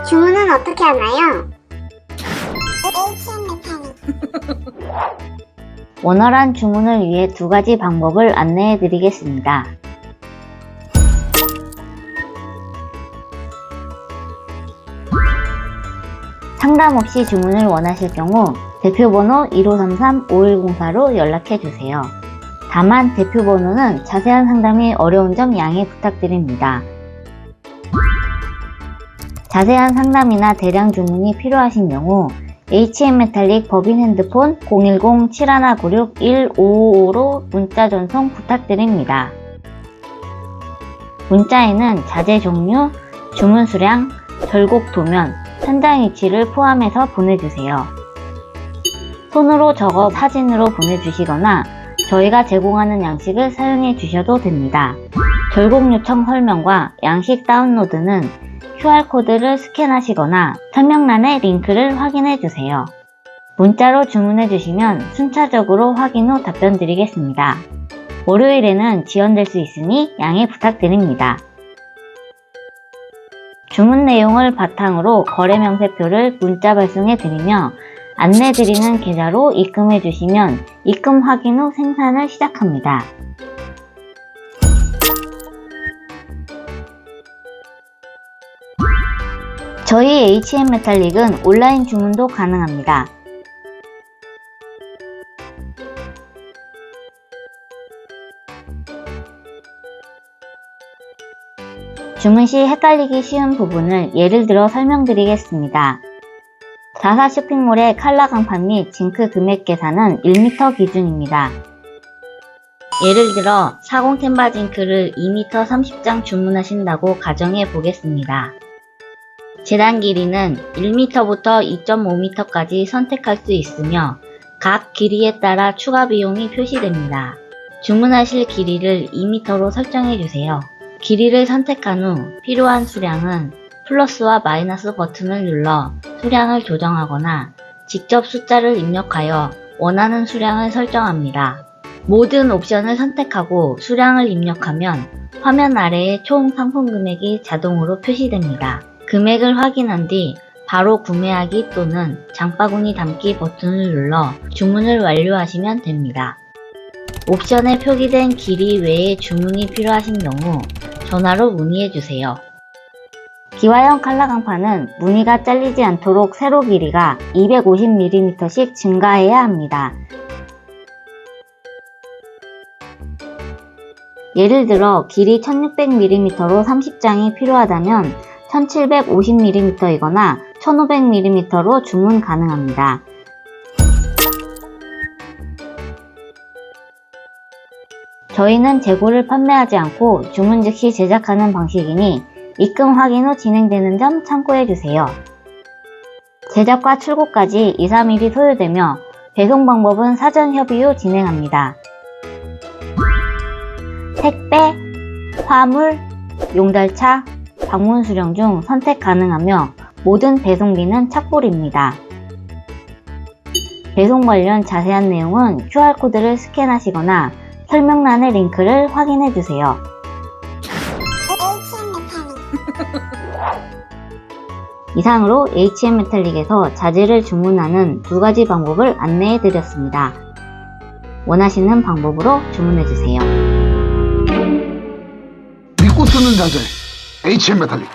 주문은 어떻게 하나요? 원활한 주문을 위해 두 가지 방법을 안내해 드리겠습니다. 상담 없이 주문을 원하실 경우 대표번호 1533-5104로 연락해 주세요. 다만 대표번호는 자세한 상담이 어려운 점 양해 부탁드립니다. 자세한 상담이나 대량 주문이 필요하신 경우 HM메탈릭 법인 핸드폰 010-7196-1555로 문자 전송 부탁드립니다. 문자에는 자재 종류, 주문 수량, 절곡 도면, 현장 위치를 포함해서 보내주세요. 손으로 적어 사진으로 보내주시거나 저희가 제공하는 양식을 사용해 주셔도 됩니다. 절곡 요청 설명과 양식 다운로드는 QR코드를 스캔하시거나 설명란의 링크를 확인해 주세요. 문자로 주문해 주시면 순차적으로 확인 후 답변 드리겠습니다. 월요일에는 지연될 수 있으니 양해 부탁드립니다. 주문 내용을 바탕으로 거래 명세표를 문자 발송해 드리며 안내 드리는 계좌로 입금해 주시면 입금 확인 후 생산을 시작합니다. 저희 HM메탈릭은 온라인 주문도 가능합니다. 주문 시 헷갈리기 쉬운 부분을 예를 들어 설명드리겠습니다. 자사 쇼핑몰의 칼라 강판 및 징크 금액 계산은 1m 기준입니다. 예를 들어 40 템바 징크를 2m 30장 주문하신다고 가정해 보겠습니다. 재단 길이는 1m부터 2.5m까지 선택할 수 있으며 각 길이에 따라 추가 비용이 표시됩니다. 주문하실 길이를 2m로 설정해 주세요. 길이를 선택한 후 필요한 수량은 플러스와 마이너스 버튼을 눌러 수량을 조정하거나 직접 숫자를 입력하여 원하는 수량을 설정합니다. 모든 옵션을 선택하고 수량을 입력하면 화면 아래에 총 상품 금액이 자동으로 표시됩니다. 금액을 확인한 뒤 바로 구매하기 또는 장바구니 담기 버튼을 눌러 주문을 완료하시면 됩니다. 옵션에 표기된 길이 외에 주문이 필요하신 경우 전화로 문의해주세요. 기와형 칼라 강판은 무늬가 잘리지 않도록 세로 길이가 250mm씩 증가해야 합니다. 예를 들어 길이 1600mm로 30장이 필요하다면 1750mm이거나 1500mm로 주문 가능합니다. 저희는 재고를 판매하지 않고 주문 즉시 제작하는 방식이니 입금 확인 후 진행되는 점 참고해주세요. 제작과 출고까지 2-3일이 소요되며 배송 방법은 사전 협의 후 진행합니다. 택배, 화물, 용달차, 방문 수령 중 선택 가능하며 모든 배송비는 착불입니다. 배송 관련 자세한 내용은 QR코드를 스캔하시거나 설명란의 링크를 확인해주세요. 이상으로 HM메탈릭에서 자재를 주문하는 두 가지 방법을 안내해드렸습니다. 원하시는 방법으로 주문해주세요. 믿고 쓰는 자재 HM메탈릭.